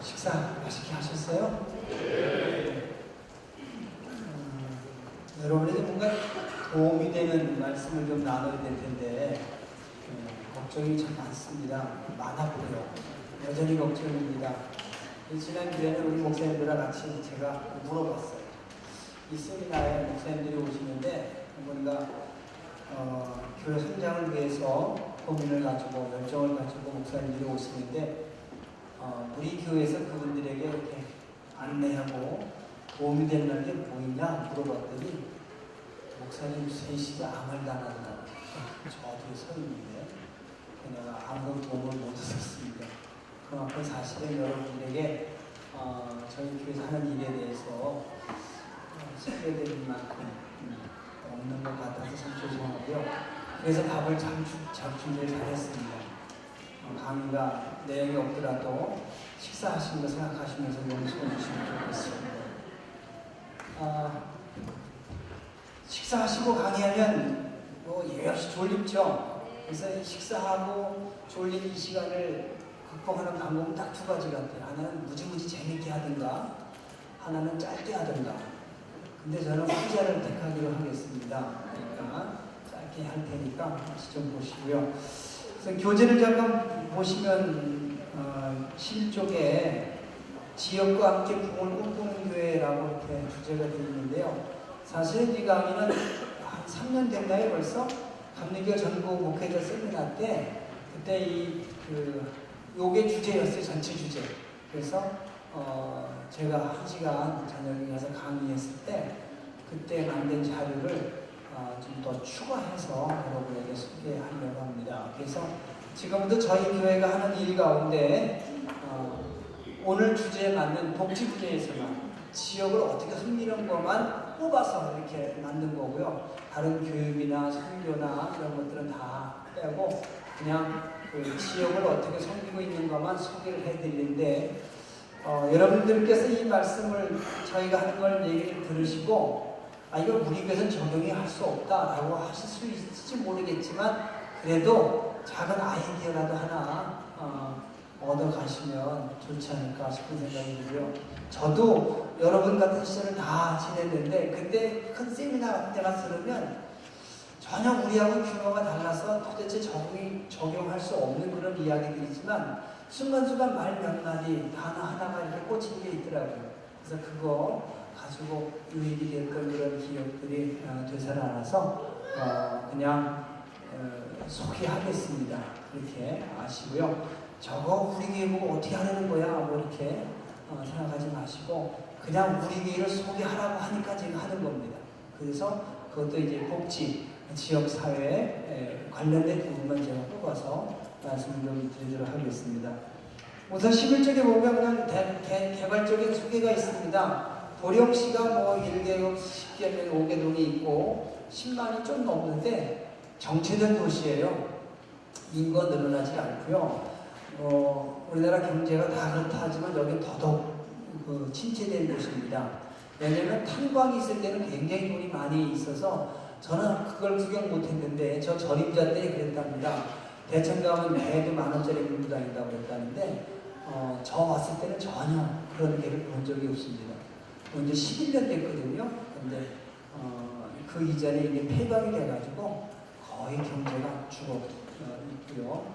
식사 맛있게 하셨어요? 네. 여러분에게 뭔가 도움이 되는 말씀을 좀 나눠야 될 텐데 걱정이 참 많습니다. 많아 보여. 여전히 걱정입니다. 지난주에는 우리 목사님들과 같이 제가 물어봤어요. 이 세미나에 목사님들이 오시는데 어머니가 교회 성장을 위해서 고민을 가지고 열정을 가지고 목사님들이 오시는데 우리 교회에서 그분들에게 이렇게 안내하고 도움이 되는 게 뭐냐 물어봤더니 목사님 셋이 아무 말도 안 하더라고요. 저도 서른인데 내가 아무 도움을 못 얻었습니다. 그만큼 사실은 여러분들에게 저희 교회에서 하는 일에 대해서 소개드릴 만큼 없는 것 같아서 참 죄송하고요. 그래서 답을 잘 준비를 잘했습니다. 강의가 내용이 없더라도 식사하신 거 생각하시면서 용서해 주시면 좋겠습니다. 식사하시고 강의하면 역시 졸립죠. 그래서 식사하고 졸린 이 시간을 극복하는 방법은 딱 두 가지 같아요. 하나는 무지무지 재밌게 하든가, 하나는 짧게 하든가. 근데 저는 후자를 택하기로 하겠습니다. 그러니까 짧게 할 테니까 같이 좀 보시고요. 그래서 교재를 잠깐 보시면 11쪽에 지역과 함께 부흥을 꿈꾸는 교회라고 이렇게 주제가 되어 있는데요. 사실 이 강의는 한 3년 됐나요 벌써? 감리교 전국 목회자 세미나 때 그때 요게 주제였어요. 전체 주제. 그래서 제가 1시간 저녁에 가서 강의했을 때 그때 만든 자료를 좀 더 추가해서 여러분에게 소개하려고 합니다. 그래서 지금도 저희 교회가 하는 일 가운데 오늘 주제에 맞는 복지 분야에서만 지역을 어떻게 흥미로운 것만 뽑아서 이렇게 만든 거고요. 다른 교육이나 선교나 이런 것들은 다 빼고 그냥 그 지역을 어떻게 섬기고 있는 것만 소개를 해드리는데 여러분들께서 이 말씀을 저희가 하는 걸 얘기를 들으시고 이거 우리 교회에서는 적용이 할 수 없다라고 하실 수 있을지 모르겠지만 그래도 작은 아이디어라도 하나 얻어 가시면 좋지 않을까 싶은 생각이 들고요. 저도 여러분 같은 시절을 다 지냈는데 그때 큰 세미나 같은 데 가서 들으면 전혀 우리하고 규모가 달라서 도대체 적용할 수 없는 그런 이야기들이지만 순간순간 말 몇 마디 단어 하나가 이렇게 꽂힌 게 있더라고요. 그래서 그거 가지고 유익이 됐던 그런 기억들이 되살아나서 그냥 소개하겠습니다. 그렇게 아시고요. 저거 우리 교회 보고 어떻게 하려는 거야 뭐 이렇게 생각하지 마시고 그냥 우리 교회를 소개하라고 하니까 제가 하는 겁니다. 그래서 그것도 이제 복지 지역사회에 관련된 부분만 제가 뽑아서 말씀을 좀 드리도록 하겠습니다. 우선 11쪽에 보면 그냥 개발적인 소개가 있습니다. 보령시가 뭐 1개국 10개면 5개동이 있고 10만이 좀 넘는데 정체된 도시예요. 인구가 늘어나지 않고요. 우리나라 경제가 다 그렇다 하지만 여기는 더더욱 침체된 곳입니다. 왜냐하면 탄광이 있을 때는 굉장히 돈이 많이 있어서 저는 그걸 구경 못했는데 저 전임자 때 그랬답니다. 대천 가면 매도 10,000원짜리 물고 다닌다고 그랬다는데 저 왔을 때는 전혀 그런 게를 본 적이 없습니다. 이제 11년 됐거든요. 근데 그 이전에 이게 폐광이 돼가지고 거의 경제가 죽어 있고요.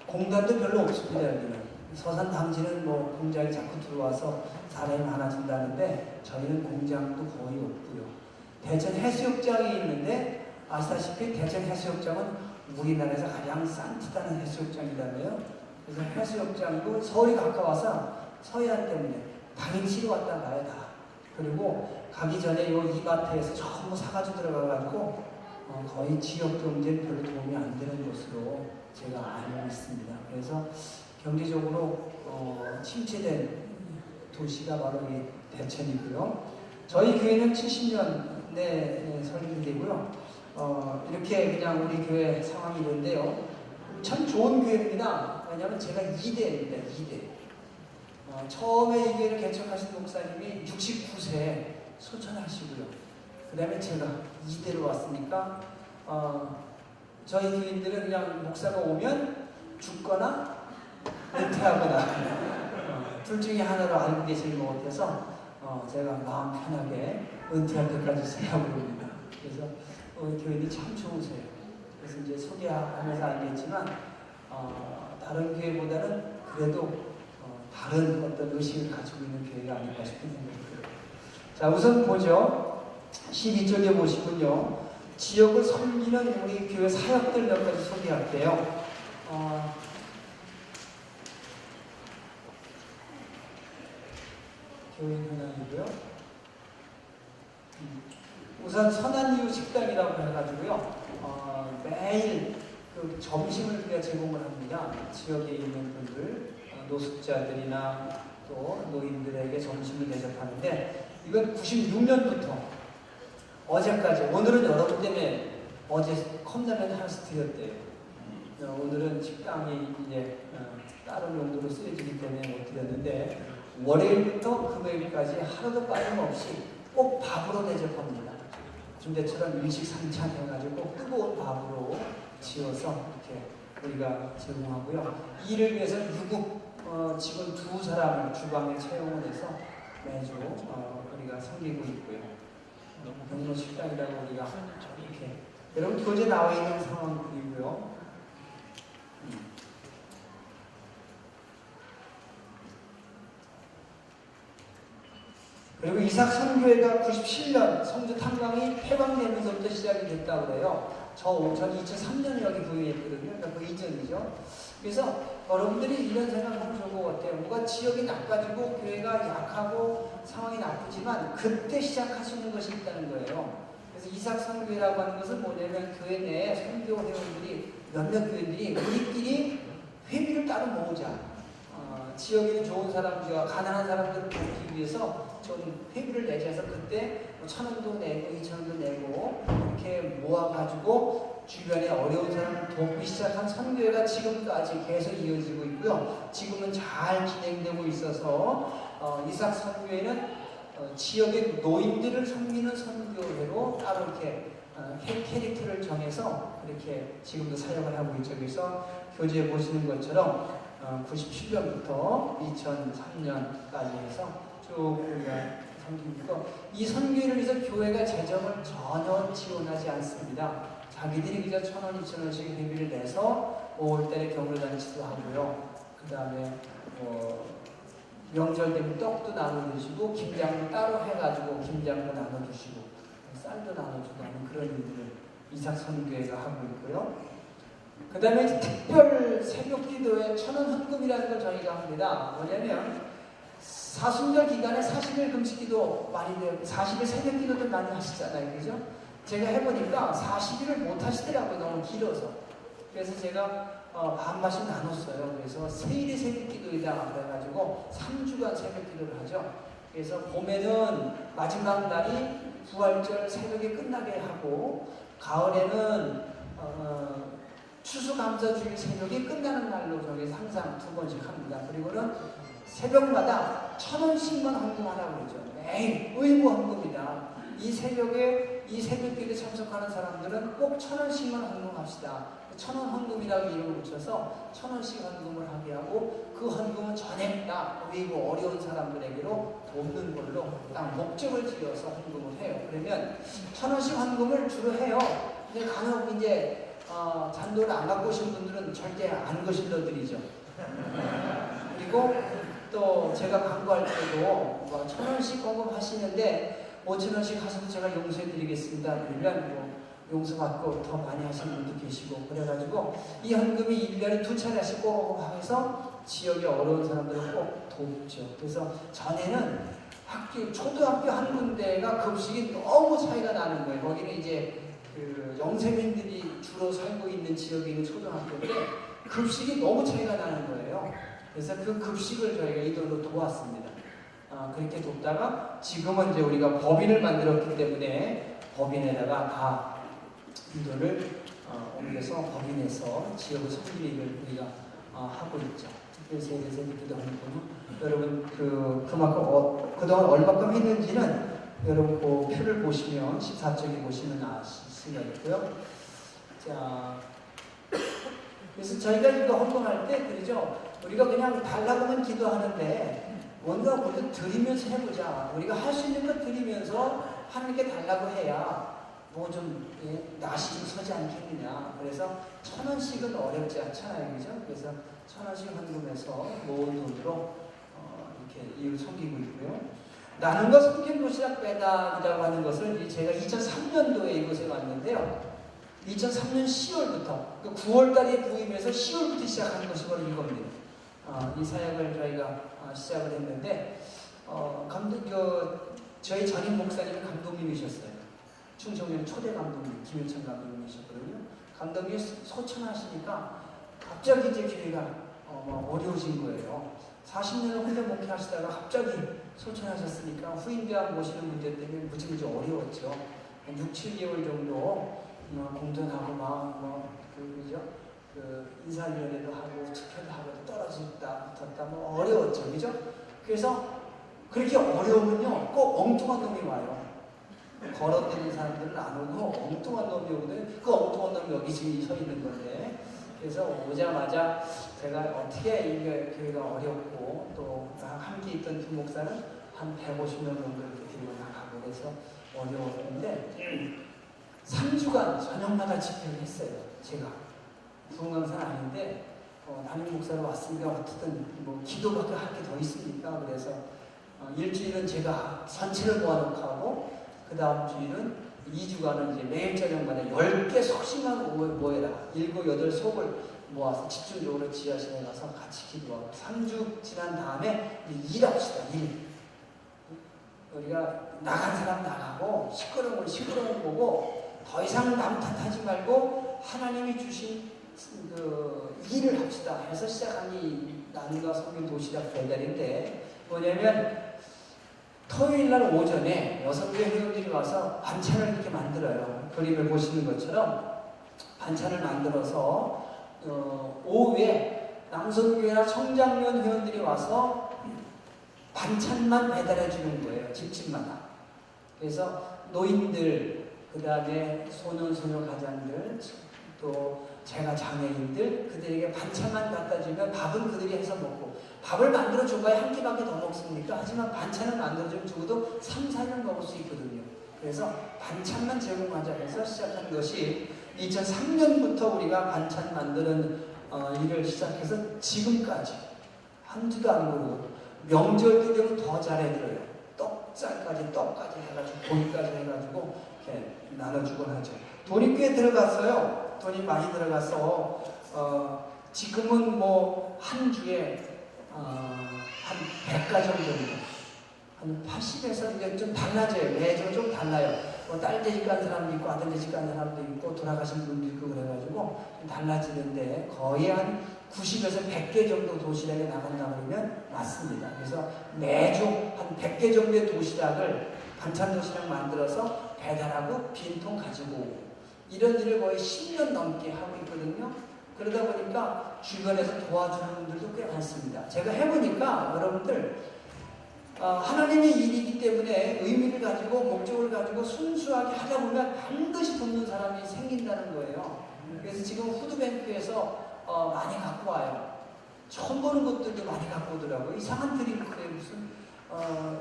공단도 별로 없습니다. 여기는 서산 당지는 뭐 공장이 자꾸 들어와서 사람이 많아진다는데 저희는 공장도 거의 없고요. 대천 해수욕장이 있는데 아시다시피 대천 해수욕장은 우리나라에서 가장 산뜻한 해수욕장이라며요. 그래서 해수욕장도 서울이 가까워서 서해안 때문에 당일치로 왔다 가요 다. 그리고 가기 전에 요 이마트에서 전부 사가지고 들어가가지고 거의 지역 경제에 별로 도움이 안 되는 곳으로 제가 알고 있습니다. 그래서 경제적으로 침체된 도시가 바로 이 대천이고요. 저희 교회는 70년에 설립되고요. 이렇게 그냥 우리 교회 상황이 있는데요. 참 좋은 교회입니다. 왜냐하면 제가 2대입니다. 2대. 처음에 이 교회를 개척하신 목사님이 69세에 소천하시고요. 그 다음에 제가 2대로 왔으니까 저희 교인들은 그냥 목사가 오면 죽거나 은퇴하거나 둘 중에 하나로 알고 계시는 것 같아서 제가 마음 편하게 은퇴할 때까지 세워봅니다. 그래서 교인이 참 좋으세요. 그래서 이제 소개하면서 알겠지만 다른 교회보다는 그래도 다른 어떤 의식을 가지고 있는 교회가 아닌가 싶은 생각이 들어요. 자, 우선 보죠. 12쪽에 보시군요. 지역을 섬기는 우리 교회 사역들 몇 가지 소개할게요. 교회 현황이고요. 우선 선한이유 식당이라고 해가지고요. 매일 그 점심을 우리가 제공을 합니다. 지역에 있는 분들, 노숙자들이나 또 노인들에게 점심을 대접하는데, 이건 96년부터 어제까지, 오늘은 여러분 때문에 어제 컵라면 하나씩 드렸대요. 오늘은 식당이 이제 다른 용도로 쓰여지기 때문에 못 드렸는데, 월요일부터 금요일까지 하루도 빠짐없이 꼭 밥으로 대접합니다. 군대처럼 일식 삼찬 해가지고 뜨거운 밥으로 지어서 이렇게 우리가 제공하고요. 이를 위해서 유급 직원 2사람을 주방에 채용을 해서 매주 우리가 섬기고 있고요. 경로 식당이라고 우리가 이렇게 여러분 교재 나와 있는 상황이고요. 그리고 이삭 선교회가 97년 성주 탄광이 폐광되면서부터 시작이 됐다고 해요. 전 2003년에 여기 부임했거든요. 그러니까 그 이전이죠. 그래서 여러분들이 이런 생각하면 좋을 것 같아요. 뭐가 지역이 나빠지고 교회가 약하고 상황이 나쁘지만 그때 시작하시는 것이 있다는 거예요. 그래서 이삭 선교회라고 하는 것은 뭐냐면 교회 내에 선교 회원들이 몇몇 교회들이 우리끼리 회비를 따로 모으자. 지역에 있는 좋은 사람들과 가난한 사람들을 돕기 위해서 좀 회비를 내셔서 그때 1,000원도 내고 2,000원도 내고 이렇게 모아가지고 주변에 어려운 사람을 돕기 시작한 선교회가 지금까지 계속 이어지고 있고요. 지금은 잘 진행되고 있어서 이삭 선교회는 지역의 노인들을 섬기는 선교회로 따로 이렇게 캐릭터를 정해서 이렇게 지금도 사역을 하고 있죠. 그래서 교재에 보시는 것처럼 97년부터 2003년까지 해서 쭉 우리가 섬기고, 이 선교를 위해서 교회가 재정을 전혀 지원하지 않습니다. 자기들이 그저 1,000원, 2,000원씩 회비를 내서 5월달에 경로잔치도 하고요. 그 다음에 명절 되면 떡도 나눠주시고 김장도 따로 해가지고 김장도 나눠주시고 쌀도 나눠주고 하는 그런 일들을 이삭 선교회가 하고 있고요. 그 다음에 특별 새벽 기도에 1,000원 헌금이라는 걸 저희가 합니다. 뭐냐면 사순절 기간에 40일 금식 기도 많이 돼요. 40일 새벽 기도도 많이 하시잖아요. 그죠? 제가 해보니까 40일을 못 하시더라고요. 너무 길어서. 그래서 제가 반반씩 나눴어요. 그래서 세일의 새벽 기도이다 그래가지고 3주간 새벽 기도를 하죠. 그래서 봄에는 마지막 날이 부활절 새벽에 끝나게 하고, 가을에는 추수감사주일 새벽이 끝나는 날로 정해서 항상 2번씩 합니다. 그리고는 새벽마다 1,000원씩만 헌금하라고 그러죠. 매일 의무 헌금이다. 이 새벽에 이 새벽기도에 참석하는 사람들은 꼭 1,000원씩만 헌금합시다. 1,000원 헌금이라고 이름을 붙여서 1,000원씩 헌금을 하게 하고, 그 헌금은 전액 다 그리고 어려운 사람들에게로 돕는 걸로 딱 목적을 지어서 헌금을 해요. 그러면 1,000원씩 헌금을 주로 해요. 근데 간혹 이제 잔돈을 안 갖고 오신 분들은 절대 안 거실러 드리죠. 그리고 또 제가 광고할 때도 1,000원씩 헌금하시는데 5,000원씩 하셔도 제가 용서해 드리겠습니다. 그러면 용서받고 더 많이 하시는 분도 계시고, 그래가지고 이 헌금이 1년에 2차례씩 꼭 해서 지역의 어려운 사람들을 꼭 돕죠. 그래서 전에는 초등학교 한 군데가 급식이 너무 차이가 나는 거예요. 거기는 이제 영세민들이 주로 살고 있는 지역에 있는 초등학교인데 급식이 너무 차이가 나는 거예요. 그래서 그 급식을 저희가 이 돈으로 도왔습니다. 그렇게 돕다가 지금은 이제 우리가 법인을 만들었기 때문에 법인에다가 다 이 돈을 옮겨서 법인에서 지역을 섬길 일을 우리가 하고 있죠. 특별히 세계에서 기도 하는 거는 여러분 그만큼 그동안 얼마큼 했는지는 여러분 그 표를 보시면 14쪽에 보시면 아실 수가 있고요. 자, 그래서 저희가 이거 헌금할 때 그러죠. 우리가 그냥 달라고만 기도하는데 뭔가 먼저 드리면서 해보자. 우리가 할 수 있는 것 드리면서 하나님께 달라고 해야 뭐 좀 낯이 좀 서지 않겠느냐. 그래서 1,000원씩은 어렵지 않잖아요, 그죠? 그래서 1,000원씩 헌금해서 모은 돈으로 이렇게 이웃 섬기고 있고요. 나눔과 섬김 도시락 배달이라고 하는 것을 제가 2003년도에 이곳에 왔는데요. 2003년 10월부터 9월달에 부임해서 10월부터 시작한 것이 바로 이겁니다. 이 사역을 저희가 시작을 했는데 저희 전임 목사님이 감독님이셨어요. 충청년 초대 감독님 김일천 감독님이셨거든요. 감독님이 소천하시니까 갑자기 이제 교회가 어려우신 거예요. 40년을 혼자 목회하시다가 갑자기 소천하셨으니까 후임대학 모시는 문제 때문에 무지무지 어려웠죠. 6, 7개월 정도 공전하고 인사위원회도 하고 투표도 하고 떨어졌다 붙었다 어려웠죠, 그죠? 그래서 그렇게 어려우면요 꼭 엉뚱한 놈이 와요. 걸어다니는 사람들은 안 오고 엉뚱한 놈이 오거든요. 그 엉뚱한 놈이 여기 지금 서 있는 건데, 그래서 오자마자 제가 어떻게 이게 교회가 어렵고 또 함께 있던 그 목사는 한 150명 정도 이렇게 들고 나가고 그래서 어려웠는데 3주간 저녁마다 집회를 했어요. 제가 부흥강사는 아닌데 담임 목사로 왔으니까 어떻든 기도밖에 할 게 더 있으니까 그래서 일주일은 제가 전체를 모아놓고 하고 그 다음 주일은 2주간은 이제 매일 저녁마다 10개 속씩만 모여라. 7, 8속을 모아서 집중적으로 지하실에 가서 같이 기도하고 3주 지난 다음에 일합시다. 일. 우리가 나간 사람 나가고 시끄러운 보고 더 이상 남 탓하지 말고 하나님이 주신 그 일을 합시다 해서 시작한 이 나눔과 섬김 도시락 배달인데 뭐냐면 토요일날 오전에 6개 회원들이 와서 반찬을 이렇게 만들어요. 그림을 보시는 것처럼 반찬을 만들어서 오후에 남성교회나 청장년 회원들이 와서 반찬만 배달해 주는 거예요. 집집마다. 그래서 노인들, 그 다음에 소년 가장들, 또 제가 장애인들, 그들에게 반찬만 갖다 주면 밥은 그들이 해서 먹고, 밥을 만들어 줘봐야 한 끼밖에 더 먹습니까? 하지만 반찬을 만들어 주면 적어도 3, 4년 먹을 수 있거든요. 그래서 반찬만 제공하자 해서 시작한 것이 2003년부터 우리가 반찬 만드는 일을 시작해서 지금까지 한두도 안 모르고 명절 때 되면 더 잘해들어요. 떡까지 해가지고 고기까지 해가지고 이렇게 나눠주곤 하죠. 돈이 꽤 들어갔어요. 돈이 많이 들어가서 지금은 한 주에 한 100가정 정도, 한 80에서 이제 좀 달라져요. 매주 좀 달라요. 딸 되집 간 사람도 있고 아들 되집 간 사람도 있고 돌아가신 분도 있고 그래가지고 좀 달라지는데 거의 한 90에서 100개 정도 도시락이 나간다고 그러면 맞습니다. 그래서 매주 한 100개 정도의 도시락을 반찬 도시락 만들어서 배달하고 빈통 가지고 오고 이런 일을 거의 10년 넘게 하고 있거든요. 그러다 보니까 주변에서 도와주는 분들도 꽤 많습니다. 제가 해보니까 여러분들 하나님의 일이기 때문에 의미를 가지고 목적을 가지고 순수하게 하다 보면 반드시 돕는 사람이 생긴다는 거예요. 그래서 지금 후드뱅크에서 많이 갖고 와요. 처음 보는 것들도 많이 갖고 오더라고요. 이상한 드링크에 무슨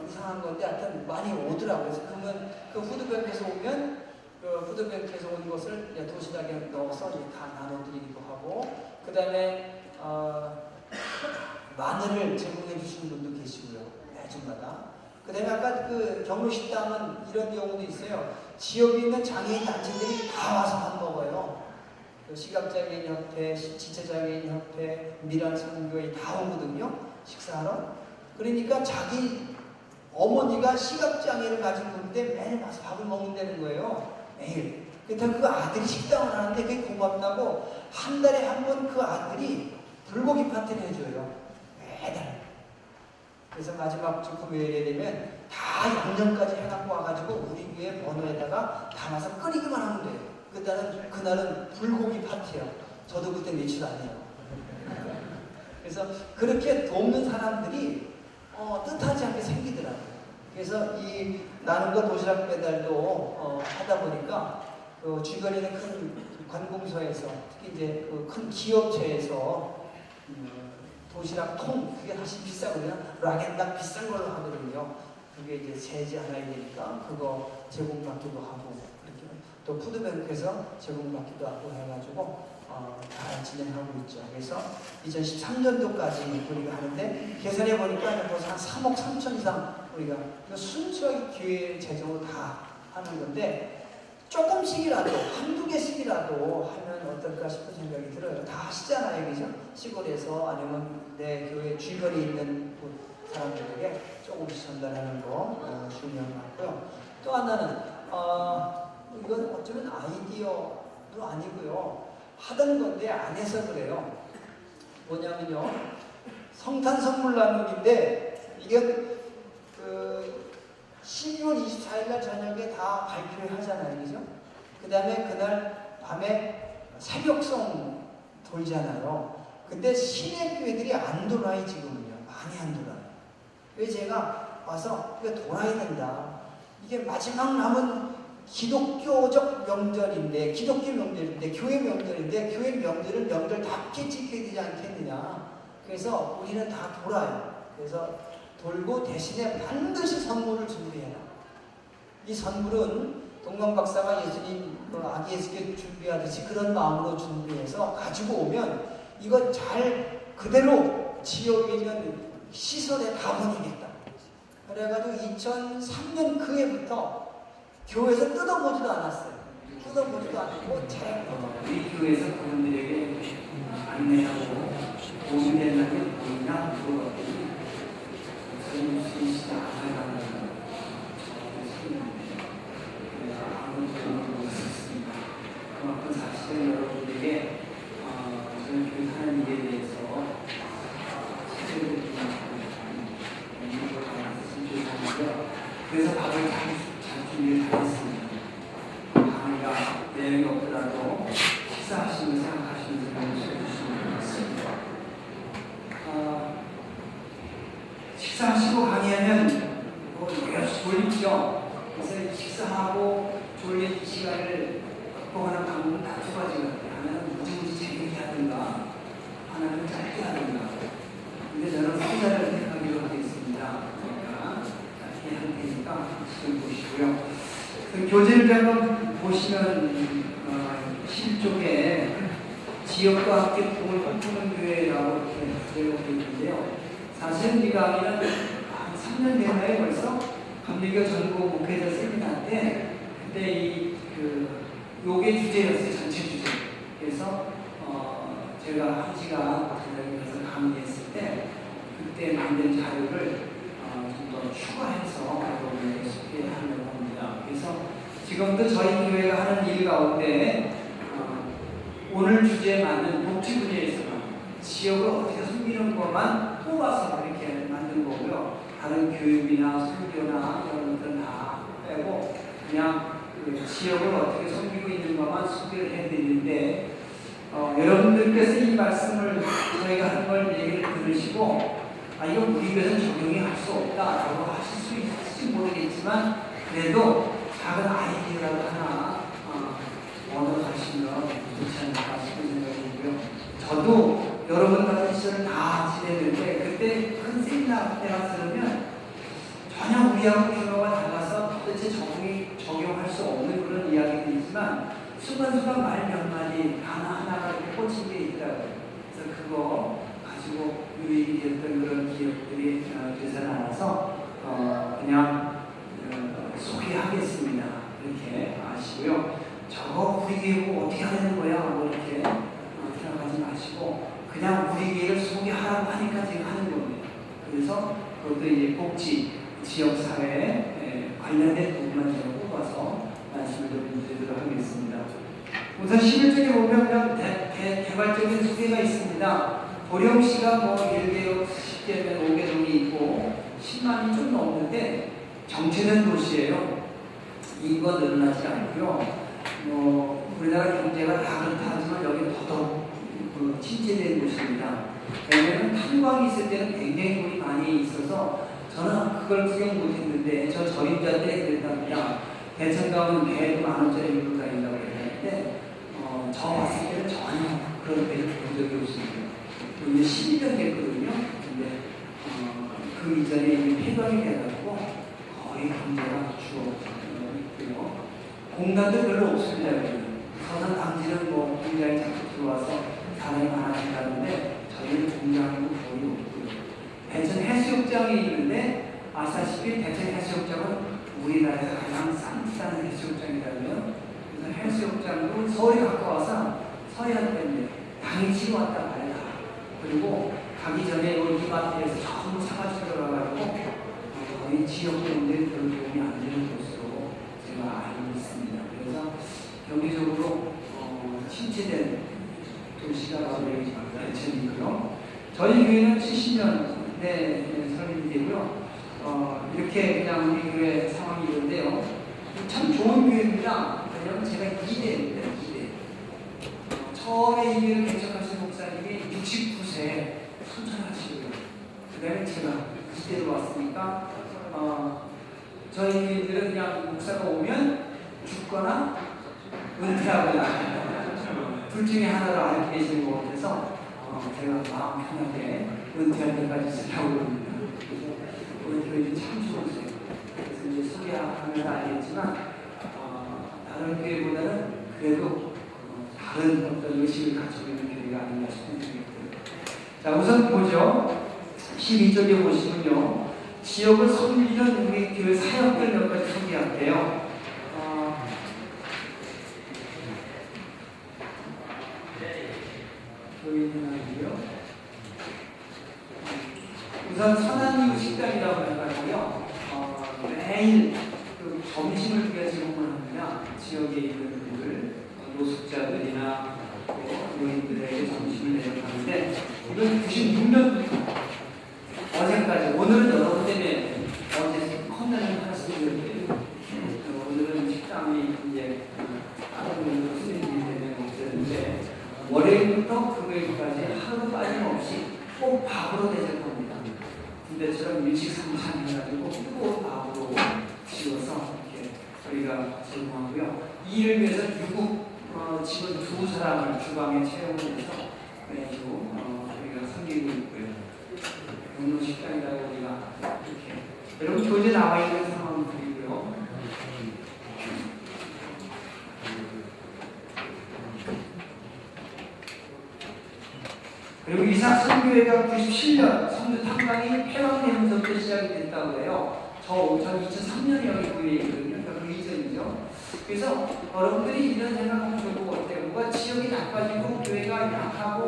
이상한 건데 하여튼 많이 오더라고요. 그래서 그러면 그 후드뱅크에서 오면 그 후드뱅크에서 온 것을 도시락에 넣어서 다 나눠드리기도 하고 그 다음에 마늘을 제공해 주시는 분도 계시고요. 매주마다. 그 다음에 아까 그 경로식당은 이런 경우도 있어요. 지역에 있는 장애인 단체들이 다 와서 밥 먹어요. 그 시각장애인협회, 지체장애인협회, 미란성교회 다 오거든요. 식사하러. 그러니까 자기 어머니가 시각장애를 가진 분인데 매일 와서 밥을 먹는다는 거예요. 매일. 그렇다고 그 아들이 식당을 하는데 그게 고맙다고 한 달에 한 번 그 아들이 불고기 파티를 해줘요. 매달. 그래서 마지막 주 금요일에 되면 다 양념까지 해갖고 와가지고 우리 교회 번호에다가 담아서 끓이기만 하면 돼요. 그날은 불고기 파티야. 저도 그때 외출 안 해요. 그래서 그렇게 돕는 사람들이 뜻하지 않게 생기더라고요. 그래서 이 나눔과 도시락 배달도 하다 보니까 주변에 있는 큰 관공서에서 특히 이제 그 큰 기업체에서 도시락 통 그게 사실 비싸거든요. 락앤락 비싼 걸로 하거든요. 그게 이제 세제 하나야 되니까 그거 제공받기도 하고 그렇게 또 푸드뱅크에서 제공받기도 하고 해가지고 잘 진행하고 있죠. 그래서 2013년도까지 우리가 하는데 계산해 보니까 벌써 한 3억 3천 이상 우리가 순수하게 교회 재정으로 다 하는 건데 조금씩이라도 한두 개씩이라도 하면 어떨까 싶은 생각이 들어요. 다 하시잖아요, 그죠? 시골에서 아니면 내 교회 주변에 있는 사람들에게 조금씩 전달하는 거 중요한 것 같고요. 또 하나는 이건 어쩌면 아이디어도 아니고요. 하던 건데 안 해서 그래요. 뭐냐면요. 성탄 선물 나누기인데 이게 12월 24일 날 저녁에 다 발표하잖아요. 그죠? 그 다음에 그날 밤에 새벽송 돌잖아요. 근데 시내 교회들이 안 돌아요, 지금은요. 많이 안 돌아요. 그래서 제가 와서 이거 돌아야 된다. 이게 마지막 남은 기독교적 명절인데, 교회 명절인데, 교회 명절은 명절답게 지켜야 되지 않겠느냐. 그래서 우리는 다 돌아요. 그래서 돌고 대신에 반드시 선물을 준비해라. 이 선물은 동방 박사가 예수님 아기 예수께 준비하듯이 그런 마음으로 준비해서 가지고 오면 이거 잘 그대로 지역에 있는 시설에 다 보내겠다. 그래가지고 2003년 그 해부터 교회에서 뜯어보지도 않았어요. 뜯어보지도 않고 우리 교회에서 그분들에게 안내하고 도움이 된다면 뭐냐 물어봤더니 저희 시대 아무나 아무 도움을 못 썼습니다. 그만큼 사실은 여러분들에게 저희 교회 하는 일에 대해서 실제로 그래서 밥을 잘 준비를 잘했습니다. 강의가 내용이 없더라도 식사하시면서 생각하시면서 배우셔주시면 좋겠습니다. 식사하시고 강의하면 역시 졸리죠. 그래서 식사하고 졸린 시간을 극복하는 방법은 다 두 가지가 있어요. 하나는 무지무지 재밌게 하든가, 하나는 짧게 하든가. 근데 저는 후자를 택하기로 하겠습니다. 그러니까 짧게 할 테니까 지금 보시고요. 그 교재를 한번 보시면 11쪽에 지역과 함께 꿈을 꿈꾸는 교회라고 이렇게 주제가 되어 있는데요. 사실 이 강의는 한 3년 됐나요 벌써? 감리교 전국 목회자 세미나 때 그때 요게 주제였어요. 전체 주제. 그래서 제가 1시간 기다리면서 강의했을 때 그때 만든 자료를 좀 더 추가해서 여러분에게 소개하려고 합니다. 그래서 지금도 저희 교회가 하는 일 가운데 오늘 주제에 맞는 복지 분야에서만 지역을 어떻게 섬기는 것만 뽑아서 이렇게 만든 거고요. 다른 교육이나 설교나 이런 것들은 다 빼고 그냥 그 지역을 어떻게 섬기고 있는 것만 소개를 해드리는데 여러분들께서 이 말씀을 저희가 하는 걸 얘기를 들으시고 이거 우리 교회에서는 적용이 할 수 없다라고 하실 수 있을지 모르겠지만 그래도 작은 아이디어라도 하나 얻어가시면 좋지 않을까 싶은 생각이 들고요. 저도 여러분 같은 시절을 다 지내는데 그때 큰 세미나 때 갔으면 전혀 우리하고 규모가 달라서 도대체 적용할 수 없는 그런 이야기들이지만 순간순간 말 몇 마디 하나하나가 꽂힌 게 있더라고요. 그래서 그거 가지고 유익이 됐던 그런 기억들이 되지 않아서 그냥 소개하겠습니다. 이렇게 아시고요. 저거 우리 교회 어떻게 하는 거야? 뭐 이렇게 생각하지 마시고 그냥 우리 교회를 소개하라고 하니까 제가 하는 겁니다. 그래서 그것도 이제 복지, 지역사회에 관련된 부분만 제가 뽑아서 말씀을 좀 드리도록 하겠습니다. 우선 11쪽에 보면 개발적인 소개가 있습니다. 고령시가 뭐 1개국 10개면 5개동이 있고 10만이 좀 넘는데 정체된 도시예요. 인구가 늘어나지 않고요. 우리나라 경제가 다 그렇다 하지만 여기는 더더욱 침체된 곳입니다. 왜냐하면 탄광이 있을 때는 굉장히 돈이 많이 있어서 저는 그걸 구경 못했는데 저 저임자 때 그랬답니다. 대천 가면 배도 10,000원짜리 입고 다닌다고 했는데 저 봤을 때는 전혀 그런 배를 본 적이 없습니다. 이제 12년 됐거든요. 있거든요. 근데 그 이전에 이미 폐관이 돼가지고 거의 경제가 죽었고요. 공단도 별로 없습니다. 서산 당지는 뭐 공장이 자꾸 들어와서 사람이 많아진다는데 저희는 공장도 거의 없고요. 대천 해수욕장이 있는데 아시다시피 대천 해수욕장은 우리나라에서 가장 싼 해수욕장이라면 그래서 해수욕장도 서울에 가까워서 서해안 때문에 당일치고 왔다 말이야. 그리고 가기 전에 여기 이마트에서 전부 사가지고 들어가가지고 거의 지역 때문에 별 도움이 안 되는 곳으로 제가 알고 있습니다. 그래서 경제적으로 침체된 도시가 바로 대천이고요. 저희 교회는 70년대 설립되고요. 이렇게 그냥 우리 교회 상황이 있는데요. 참 좋은 교회입니다. 왜냐하면 제가 2대입니다. 2대. 처음에 이 교회를 개척하신 목사님이 69세 순천하시고요. 그 다음에 제가 2대로 왔으니까 저희 교회들은 그냥 목사가 오면 죽거나 은퇴하거나 둘 중에 하나를 알고 계시는 것 같아서 제가 마음 편하게 은퇴할 때까지 쓰려고 합니다. 우리 교회는 참 좋으세요. 그래서 이제 소개하면 알겠지만 다른 교회보다는 그래도 다른 어떤 의식을 가지고 있는 교회가 아닌가 싶은 생각이 들어요. 자, 우선 보죠. 12절에 보시면요. 지역을 섬기는 우리 교회 사역들 몇 가지 소개할게요. 교인들이요. 우선 선한 이웃 식당이라고 해가지고요. 매일 그 점심을 위해 제공을 합니다. 지역에 있는 분들, 노숙자들이나 노인들에게 점심을 대접하는데 이건 96년부터 어제까지, 오늘은 여러분 때문에 어제 컵라면 하나씩 드렸는데 오늘은 식당이 이제 다른 분들 수익이 되는 것들인데 월요일부터 금요일까지 하루 빠짐없이 꼭 밥으로 대접합니다. 군대처럼 일식 삼찬 해가지고 뜨거운 밥으로 지어서 이렇게 저희가 제공하고요. 이 일을 위해서 유급 직원 2사람을 주방에 채용을 해서 매주 저희가 섬기고 있고요. 경로 식당이라고 우리가 이렇게 여러분 교재 나와 있는 상황들이고요. 그리고 이삭 선교회가 97년 선교 탐방이 폐광되면서부터 시작이 됐다고 해요. 저 2003년에 여기 교회에 있거든요. 그러니까 그 이전이죠. 그래서 여러분들이 이런 생각하면 좋을 것 같아요. 뭐가 지역이 나빠지고 교회가 약하고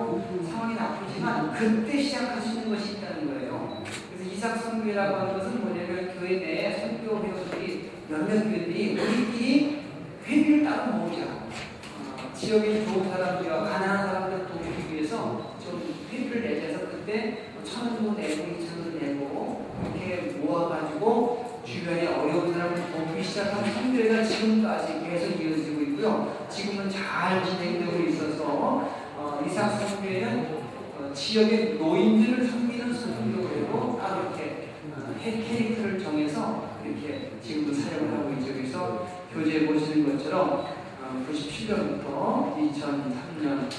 상황이 나쁘지만 그때 시작할 수 있는 것이 있다는 거예요. 그래서 이삭 선교회라고 하는 것은 뭐냐면 교회 내에 선교 배우들이 몇몇 교회들이 우리끼리 회비를 따로 모으자. 지역에 좋은 사람들과 가난한 사람들 도우기 위해서 좀 회비를 내서 그때 1,000원도 내고 2,000원도 내고 이렇게 모아가지고 주변에 어려운 사람을 돕기 시작한 선교회가 지금까지 계속 이어지고 있고요. 지금은 잘 진행되고 있어서 이삭 선교회는 지역의 노인들을 섬기는 선교회로 따로 이렇게 캐릭터를 정해서 이렇게 지금도 사용을 하고 있죠. 그래서 교재에 보시는 것처럼 97년부터 2003년까지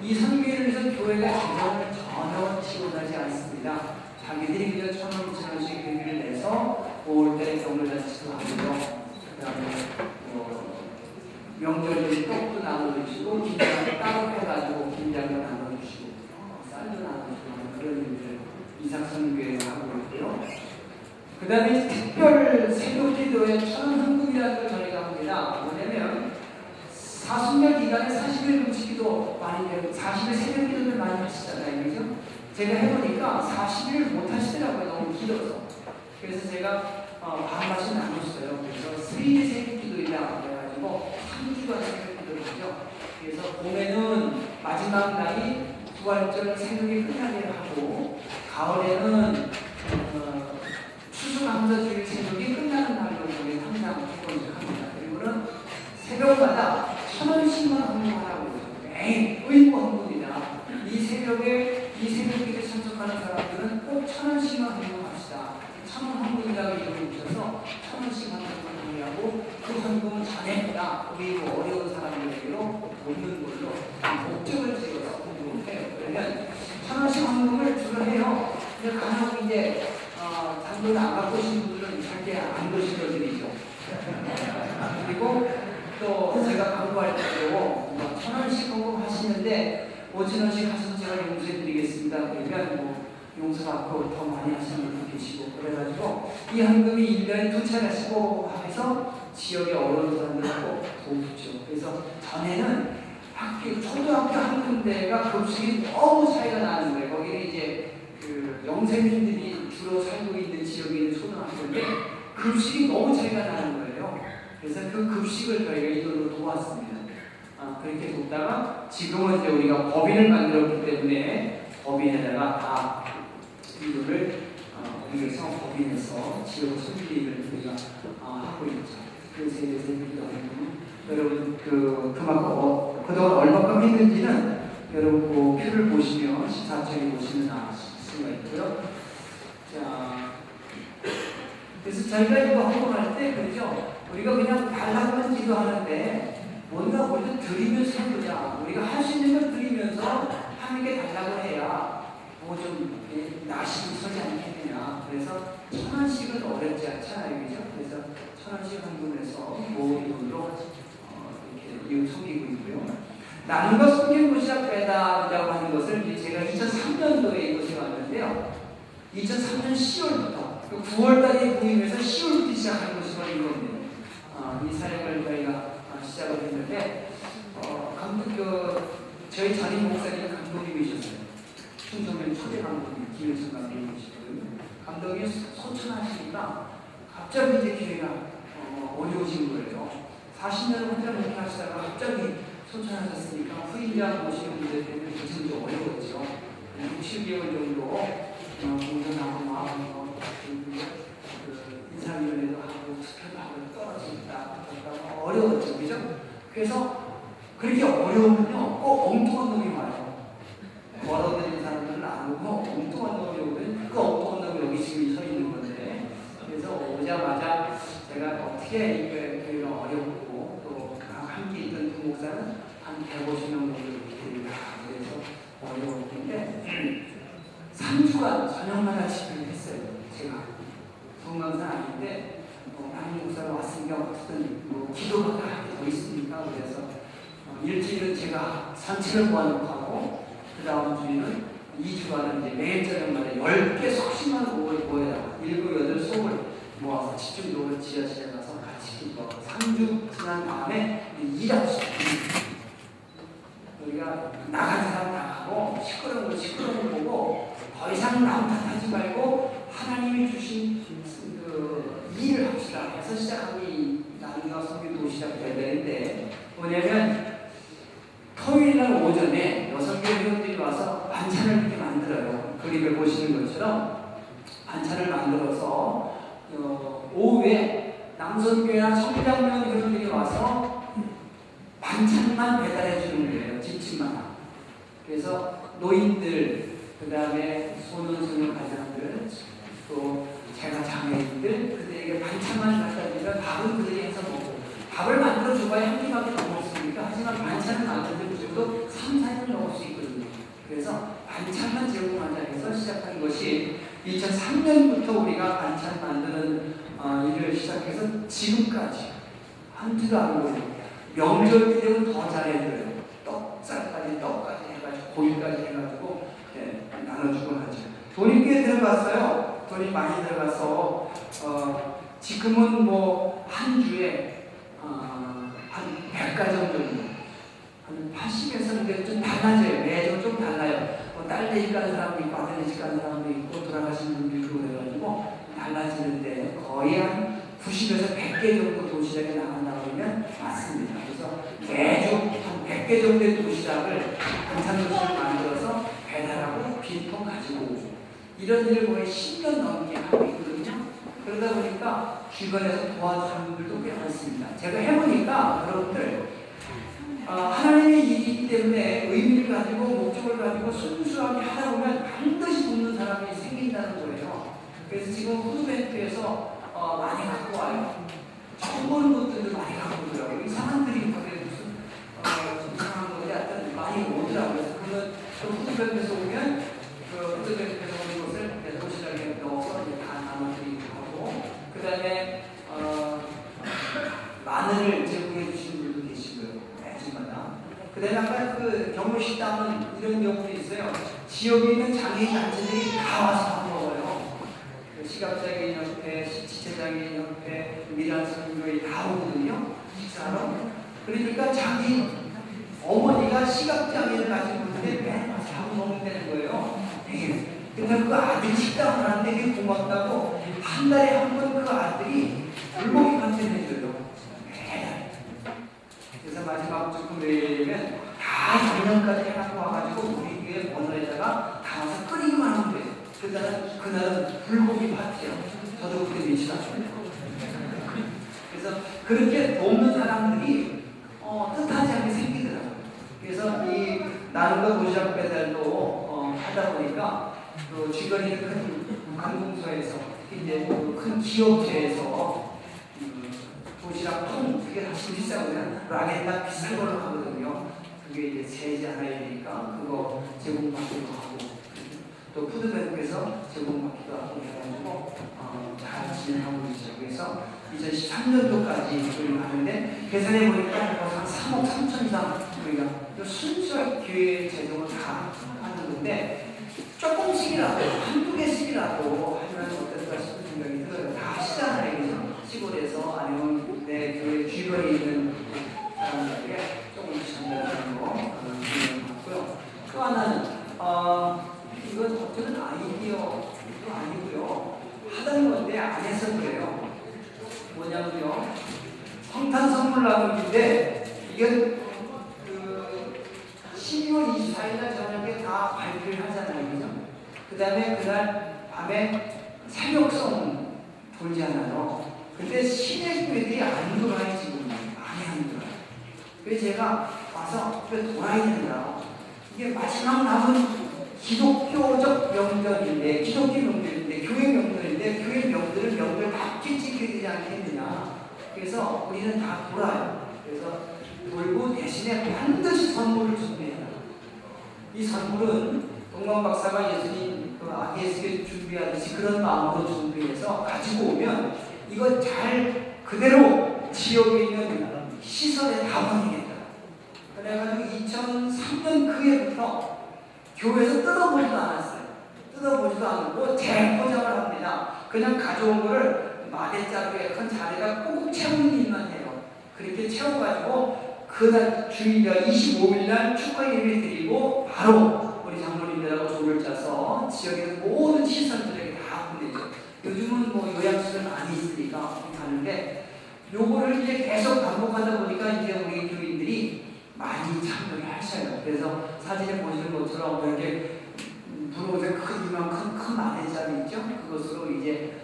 이 선교회를 위해서 교회가 재정을 전혀 지원하지 않습니다. 자기들이 그저 1,000원, 2,000원씩 회비를 내서 5월달에 경로잔치도 하고요. 그 다음에 명절에 떡도 나눠주시고 김장을 따로 해가지고 김장도 나눠주시고 쌀도 나눠주시고 그런 일들 이삭 선교회가 하고 있고요. 그 다음에 특별 새벽 기도에 1,000원 헌금이라는 걸 저희가 합니다. 뭐냐면 사순절 기간에 40일 금식기도 많이 되고 40일 새벽 기도를 많이 하시잖아요. 그죠? 제가 해보니까 40일 못 하시더라고요. 너무 길어서. 그래서 제가 반반씩 나눴어요. 그래서 3일 새벽 기도이다 그래가지고 3주간 새벽 기도를 하죠. 그래서 봄에는 마지막 날이 부활절 새벽이 끝나게 하고 가을에는 추수감사주일 새벽이 끝나는 날로 우리 항상 기본적으로 합니다. 그리고는 새벽마다 1,000원씩만 헌금하라고 그러죠. 매일 의무 헌금이다. 이 새벽에 이 새벽기도에 참석하는 사람들은 꼭 1,000원씩만 헌금합시다. 천원 헌금이라고 이름을 붙여서 1,000원씩 헌금을 정리하고 그 헌금은 전액 우리 어려운 사람들에게로 돕는 걸로 목적을 지어서 헌금을 해요. 그러면 1,000원씩 헌금을 주로 해요. 근데 간혹 이제 단돈 안 갖고 오신 분들은 절대 안 거시려드리죠. 그리고 또 제가 광고할 때도 1,000원씩 헌금하시는데 5,000원씩 하셔서 제가 용서해드리겠습니다. 그러면 용서받고 더 많이 하시는 분도 계시고 그래가지고 이 헌금이 1년에 2차례 하시고 해서 지역의 어려운 사람들하고 돕죠. 그래서 전에는 초등학교 한 군데가 급식이 너무 차이가 나는 거예요. 거기는 이제 그 영세민들이 주로 살고 있는 지역에 있는 초등학교인데 급식이 너무 차이가 나는 거예요. 그래서 그 급식을 저희가 이 돈으로 도왔습니다. 그렇게 돕다가 지금은 이제 우리가 법인을 만들었기 때문에 법인에다가 다 이 돈을 우리에서 법인에서 지역 손질을 우리가 하고 있죠. 그래서 여러분 그만큼 그동안 얼마큼 했는지는 여러분 그 표를 보시면 14쪽에 보시면 알 수가 있고요. 자, 그래서 저희가 이거 헌금할 때 그렇죠. 우리가 그냥 달라고는 기도하는데 뭔가 우리도 드리면서 해보자. 우리가 할 수 있는 걸 드리면서 하나님께 달라고 해야 좀 나심이 서지 않겠느냐. 그래서 1,000원씩은 어렵지 않잖아요. 그죠? 그래서 1,000원씩 헌금해서 모은 돈으로 이렇게 이웃 섬기고 있고요. 나눔과 섬기는 곳이라 배달이라고 하는 것을 이제 제가 2003년도에 이곳에 왔는데요. 2003년 10월부터 9월달에 부임해서 10월부터 시작하는 것이 바로 이겁니다. 이 사역을 저희가 시작을 했는데 저희 전임 목사님 감독님이셨어요. 충성면 초대 감독님 김일성 감독님이시거든요. 감독이 소천하시니까 갑자기 이제 기회가 어려우신 거예요. 40년 혼자 목회하시다가 갑자기 소천하셨으니까 후임자 모시는 분들 때문에 요즘 좀 어려웠죠. 6, 7개월 정도 공전하고 마음으로 인사위원회도 하고 투표도 하고 떨어진다 어려웠죠. 그죠? 그래서 그렇게 어려우면요 꼭 엉뚱한 놈이 와요. 걸어다니는 사람들은 안 오고 엉뚱한 놈이 오면 그 엉뚱한 놈이 여기 지금 서 있는 건데 그래서 오자마자 제가 어떻게 교회가 어렵고 또 함께 있던 그 목사는 한 150명 정도 이렇게 그래서 어려웠는데 3주간 저녁마다 집회를 했어요. 제가 동강산 아닌데 남인 목사가 왔으니까 어쨌든 기도가 더 있으니까 그래서 일주일은 제가 산책을 모아놓고 하고 그 다음 주에는 2주간은 이제 매일 저녁마다 10개 속심한 곡을 모여다가 7, 8속을 모아서 집중적으로 지하실에 가서 같이 기도하고 3주 지난 다음에 일하고 우리가 나간 사람 나가고 시끄러운 거 보고 더 이상 남 탓하지 말고 하나님이 주신 그 일을 합시다 해서 시작한 이 나눔과 섬기도 시작돼야 되는데 뭐냐면 토요일날 오전에 6개 회원들이 와서 반찬을 이렇게 만들어요. 그림을 보시는 것처럼 반찬을 만들어서 오후에 남선교회나 성장면 회원들이 와서 반찬만 배달해 주는 거예요. 집집마다. 그래서 노인들, 그 다음에 소년 가장들, 또 제가 장애인들 그들에게 반찬만 갖다 주면 밥은 그들이 해서 먹고 밥을 만들어 줘봐야 한 끼밖에 못 먹습니까? 하지만 반찬을 만들어 줘도 3, 4일 먹을 수 있거든요. 그래서 반찬만 제공하자 해서 시작한 것이 2003년부터 우리가 반찬 만드는 일을 시작해서 지금까지 한 주도 안 걸려요. 명절 때 되면 더 잘해줘요. 떡까지 해가지고 고기까지 해가지고 나눠주고 하죠. 돈이 꽤 들어갔어요. 돈이 많이 들어가서 지금은 뭐 한 주에 한 100가정 정도 한 80에서 좀 달라져요. 매주 좀 달라요. 딸내집 가는 사람도 있고 아들내집 가는 사람도 있고 돌아가신 분도 있고 그래가지고 달라지는데 거의 한 90에서 100개 정도 도시락에 나간다고 하면 맞습니다. 그래서 매주 한 100개 정도의 도시락을 반찬 도시락을 만들어서 배달하고 빈통 가지고 오고 이런 일을 거의 10년 넘게 하고 있거든요. 그러다 보니까 주변에서 도와주는 분들도 꽤 많습니다. 제가 해보니까 여러분들 하나님의 일이기 때문에 의미를 가지고 목적을 가지고 순수하게 하다 보면 반드시 돕는 사람이 생긴다는 거예요. 그래서 지금 푸드뱅크에서 많이 갖고 와요. 처음 보는 것들도 많이 갖고 오더라고요. 이 사람들이 그게 무슨 이상한 거지 하여튼 많이 오더라고요. 그러면 그 푸드뱅크에서 오면 그 푸드뱅크에서 오는 것을 도시락에 넣어서 이제 다 나눠드리고 하고, 그 다음에 마늘을 제공해 주시는 분들도 계시고요. 매주마다. 그 다음에 아까 그 경로식당은 이런 경우도 있어요. 지역에 있는 장애인 단체들이 다 와서 밥 먹어요. 시각장애인 협회, 지체장애인 협회, 미란선교회 다 오거든요. 식사하러. 그러니까 자기 어머니가 시각장애를 가진 분들이 매일 와서 밥 먹는다는 거예요. 근데 그 아들이 식당을 하는데 되게 고맙다고 한 달에 한 번 그 아들이 불고기 간증 해줘요. 매달. 그래서 마지막 조금 내일이면 다 작년까지 해갖고 와가지고 우리 교회 번호에다가 다 와서 끓이기만 하면 돼요. 그날은 불고기 파티예요. 저도 그때 며칠 왔어요. 그래서 그렇게 돕는 사람들이 뜻하지 않게 생기더라고요. 그래서 이 나눔과 도시락 배달도 하다 보니까 또 주변에 큰 관공서에서 이제 큰 기업체에서 도시락 통 그게 사실 비싸거든요. 락에다 비싼 걸로 하거든요. 그게 이제 세제 하나야 되니까 그거 제공받기도 하고 또 푸드뱅크에서 제공받기도 하고 해가지고 잘 진행하고 있죠. 그래서 2013년도까지 저희가 하는데 계산해 보니까 한 3억 3천 이상 우리가 순수한 교회 재정을 다 하는 건데 조금씩이라도 한두 개씩이라도 하면 어떨까 싶은 생각이 들어요. 다 하시잖아요. 그죠? 시골에서 아니면 내 교회 주변에 있는 사람들에게 조금씩 한다는 거 같고요. 또 하나는 이건 어쩌면 아이디어도 아니고요. 하던 건데 안 해서 그래요. 뭐냐면요. 성탄 선물 나눔인데 이건 12월 24일 날 저녁에 다 발표를 하잖아요. 그죠? 그 다음에 그날 밤에 새벽송 돌지 않아요. 근데 신예교회들이 안 돌아요. 지금 많이 안 돌아요. 그래서 제가 와서 돌아야 된다. 이게 마지막 남은 기독교적 명절인데, 기독교 명절인데, 교회 명절인데, 교회 명절을 명절답게 지켜야 되지 않겠느냐. 그래서 우리는 다 돌아요. 그래서 돌고 대신에 반드시 선물을 준비해요. 이 선물은 동관 박사가 예수님 그 아기에스겔 준비하듯이 그런 마음으로 준비해서 가지고 오면 이거 잘 그대로 지역에 있는 시설에 다 보내겠다. 그래가지고 2003년 그 해부터 교회에서 뜯어보지도 않았어요. 뜯어보지도 않고 재포장을 합니다. 그냥 가져온 거를 마대자루에 큰 자리에다 꼭 채우는 일만 해요. 그렇게 채워가지고 그날 주일날 25일날 축하 예배 드리고 바로 우리 장로님들하고 조를 짜서 지역의 모든 시설들에게 다 보내죠. 요즘은 뭐 요양시설 많이 있으니까 가는데 요거를 이제 계속 반복하다 보니까 이제 우리 교인들이 많이 참여를 하셔요. 그래서 사진에 보시는 것처럼 이렇게 분홍색 큰 마대자루 있죠? 그것으로 이제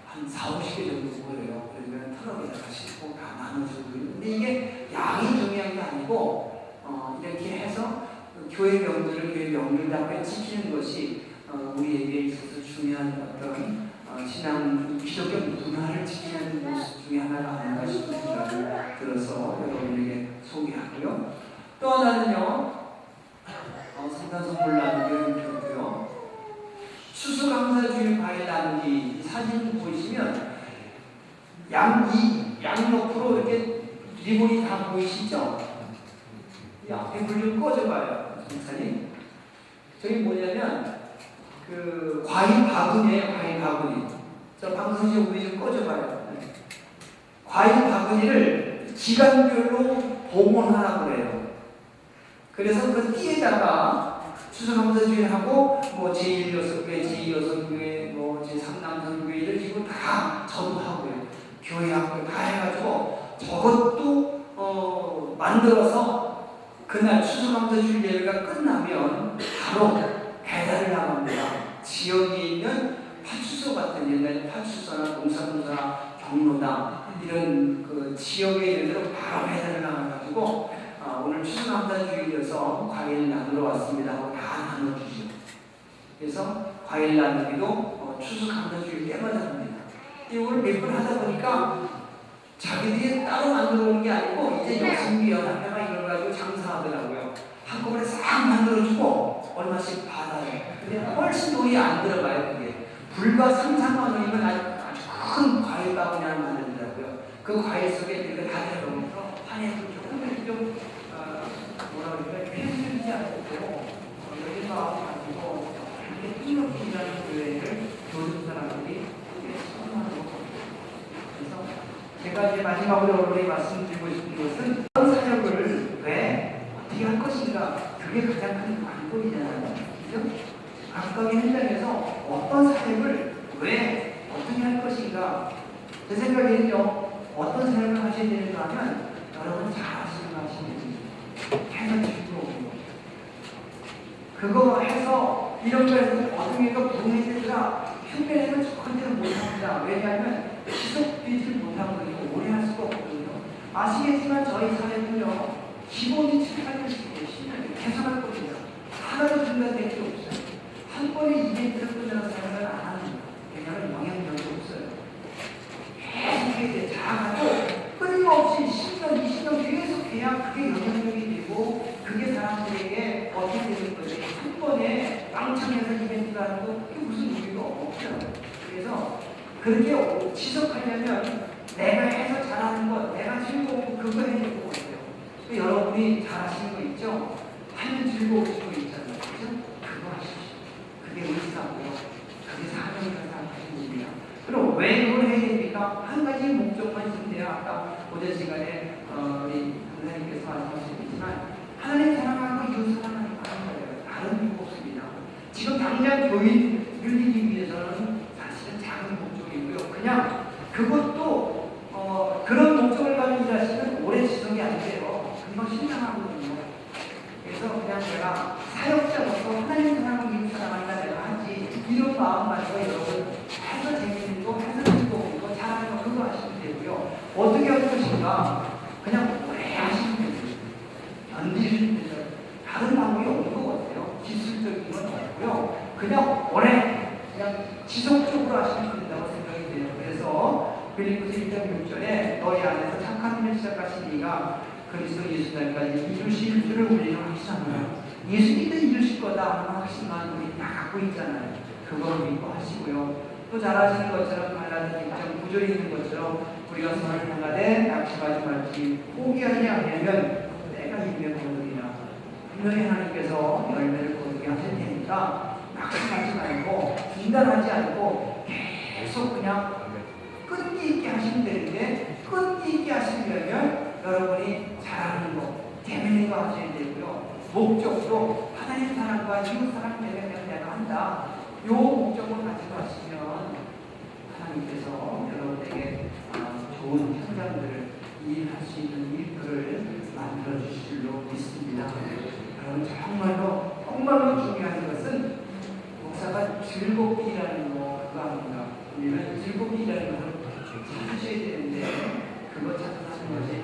한 4, 50개 정도 보여요. 그러면 트럭에다가 싣고 다 나눠주고 있는데 이게 양이 중요한 게 아니고 이렇게 해서 교회 명절을 교회 명절답게 지키는 것이 우리에게 있어서 중요한 어떤 신앙, 기독교 문화를 지키는 것 중에 하나가 아닌가 싶은 생각이 들어서 여러분에게 소개하고요. 또 하나는요, 성탄 선물 나누기를 드렸고요. 추수감사주일 과일 나누기 사진 보시면 양옆으로 이렇게 리본이 다 보이시죠? 이 앞에 불 좀 꺼져봐요, 목사님. 저기 뭐냐면 그 과일 바구니에요, 과일 바구니. 저 방송실 우리 좀 꺼져봐요. 과일 바구니를 기간별로 봉헌하라고 그래요. 그래서 그 띠에다가 추수감사주일하고 뭐 제1 6교회, 제2 6교회, 뭐 제3 남성교회를 이거 다 저도하고요. 교회 학교 다 해가지고 저것도 만들어서 그날 추수감사주일 예배가 끝나면 바로 배달을 나갑니다. 지역에 있는 파출소 같은 옛날에 파출소나 동사무소나 경로당 이런 그 지역에 있는 데로 바로 배달을 나가가지고 오늘 추수감사주일이어서 과일 나누러 왔습니다 하고 다 나눠주죠. 그래서 과일 나누기도 추수 감사주일 때마다 합니다. 이걸 몇 번 하다 보니까 자기들이 따로 만들어 온 게 아니고 이제 여승비연합회가 이걸 가지고 장사하더라고요. 한꺼번에 싹 만들어주고 얼마씩 받아요. 근데 훨씬 돈이 안 들어가요. 그게 불과 3, 4만 원이면 아주 큰 과일 바구니 하나 만들더라고요. 그 과일 속에 이렇게 다 들어가면서 한해 조금 뭐라 그럴까요? 폐쇄되지 않고 여기서 가지고 이렇게 뚫어진다는 교회를 교육 사람들이 선호하고 그래서 제가 이제 마지막으로 여러분이 말씀드리고 싶은 것은 어떤 사역을 왜 어떻게 할 것인가 그게 가장 큰 관건이잖아요. 그죠? 각각의 현장에서 어떤 사역을 왜 어떻게 할 것인가 제 생각에는요 어떤 사역을 하셔야 되는가 하면 여러분 잘 아시는 거 하시면 됩니다. 해서 즐거워요. 그거 해서 이런 거에서 어둠이가 부흥해들라 흉내내면 절대로 못합니다. 왜냐하면 지속되지 못하거든요. 오래 할 수가 없거든요. 아시겠지만 저희 사회는요 기본이 7, 8년씩 10년 계속 할 겁니다. 하나도 중단될 게 없어요. 한 번에 이벤트를 끝내는 사람은 안 합니다. 왜냐하면 영향력이 없어요. 계속 해야 돼. 잘하고 끊임없이 10년, 20년 계속 해야 그게 영향력이 되고 그게 사람들에게 어떻게 되는 거죠. 한 번에 빵창해서 이벤트가 하는 거 그게 무슨 의미가 없어요. 그래서 그렇게 지속하려면 내가 해서 잘하는 것, 내가 즐거우고 그거 해야 될 것 같아요. 여러분이 잘하시는 거 있죠? 하면 즐거우신 거 있잖아요. 그죠? 그거 하십시오. 그게 의사고요. 그게 사명이라고 생각하시는 겁니다. 그럼 왜 이걸 해야 됩니까? 한 가지 목적만 있으면 돼요. 아까 오전 시간에 우리 선생님께서 말씀하셨지만 하나님 사랑하고 이웃 사랑하는 거 하는 거예요. 다른 이유 없습니다. 지금 당장 교인 늘리기 위해서는 사실은 작은 목적이고요. 그냥 그것도 그런 목적을 가지고 일하시면 오래 지속이 안 돼요. 금방 신장하거든요. 그래서 그냥 제가 사역자로서 하나님 사랑하고 이웃 사랑하니까 내가 하지 이런 마음 가지고 여러분 해서 재밌는 거, 해서 즐거운 거, 잘하는 거 그거 하시면 되고요. 어떻게 할 것인가 그냥 오래 하시면 돼요. 견디시면 되죠. 다른 방법이 없는 것 같아요. 기술적인 건 없고요. 그냥 오래 그냥 지속적으로 하시면 된다고 생각이 돼요. 그래서 빌립보서 1장 6절에 너희 안에서 착한 일을 시작하신 이가 그리스도 예수 날까지 이루실 줄을 우리는 확신합니다. 예수님도 이루실 거다 하는 확신만 우리 다 갖고 있잖아요. 그걸 믿고 하시고요. 또 잘하시는 것처럼 갈라디아 1장 9절에 있는 것처럼 우리가 선을 향하되 낙심하지 말지 포기하지 않으면 내가 이기에 거두리라. 분명히 하나님께서 열매를 거두게 하실 테니까 낙심하지 말고 중단하지 않고 계속 그냥 끈기 있게 하시면 되는데 끈기 있게 하시려면 여러분이 잘하는 거, 재밌는 거 하셔야 되고요. 목적도 하나님 사랑과 이웃 사랑 되면 내가 한다. 요 목적을 가지고 하시면 하나님께서 여러분에게 좋은 현장들을 일할 수 있는 일들을 만들어 주실 줄로 믿습니다. 여러분 정말로 중요한 것은 목사가 즐겁게 일하는 거 그거 아닌가. 우리는 즐겁게 일하는 것을 찾으셔야 되는데 그거 찾아가는 것이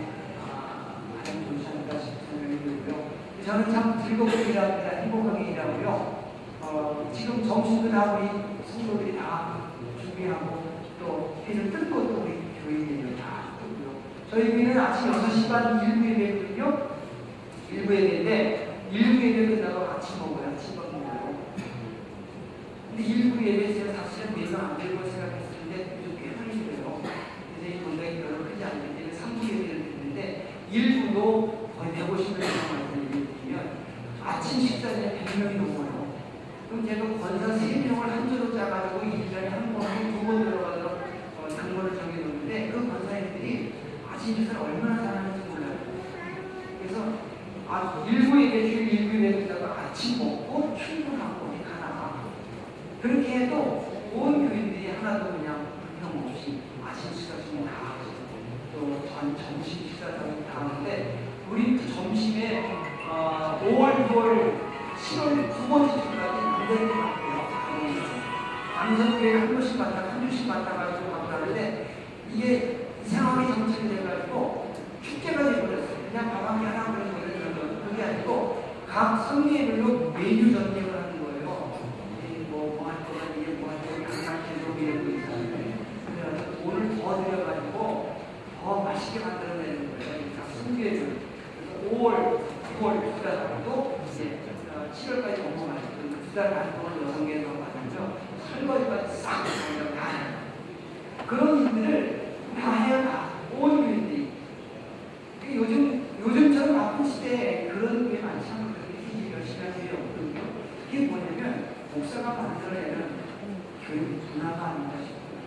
가장 좋지 않을까 싶은 생각이 들고요. 저는 참 즐겁게 일합니다. 행복하게 일하고요. 지금 점심도 다 우리 성도들이 다 준비하고 또 해를 뜰 것도 우리 교인들이 다 하고요. 저희 교회는 아침 6시 반 1부 예배거든요. 1부 예배인데 1부 예배 끝나고 아침 먹어요. 아침밥 먹어요. 근데 1부 예배에서 사실은 매번 안 되고 생각했었는데 요즘 꽤 많이 돼요. 그래서 이 건강이 별로 크지 않기 때문에 3부 예배를 드리는데 1부도 거의 150명 이상 예배를 드리면 아침 식사에 100명이 넘어요. 그럼 제가 권사 3명을 한 조로 짜가지고 1년에 한 번, 2번 들어가서 당번을 정해놓는데 그 권사님들이 아침 식사를 얼마나 잘하는지 몰라요. 그래서 일부 예배 주일 일부 예배 듣다가 아침 먹고 출근하고 어디 가나 그렇게 해도 온 교인들이 하나도 그냥 불평 없이 아침 식사 중에 다 하고 또 점심 식사 중에 다 하는데 우리 점심에 5월, 6월, 7월 9번 주까지 남자들이 바뀌어요. 남성교회를 한 번씩 맡다가 한 주씩 맡아가지고 가고 하는데 이게 이상하게 정책이 돼가지고 축제가 돼버렸어요. 그냥 가방이 하나 그런 그게 아니고 각 성리별로 메뉴 전쟁을 하는 거예요. 2달 반 동안 여성계에서 봤는데요. 설거지가 싹 그냥 다 해요. 그런 일들을 다 해요. 다. 온 교인들이. 요즘처럼 바쁜 시대에 그런 게 많지 않고 그렇게 일이 열심히 할 일이 없거든요. 그게 뭐냐면 목사가 만들어내는 교육 문화가 아닌가 싶어요.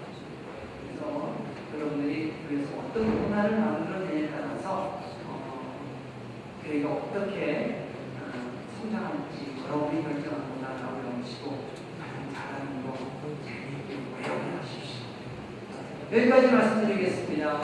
그래서 여러분들이 그래서 어떤 문화를 만들어내냐에 따라서 교회가 어떻게 성장할지 여러분이 결정한다라고 명시고 잘하는 거 외우게 하십시오. 여기까지 말씀드리겠습니다.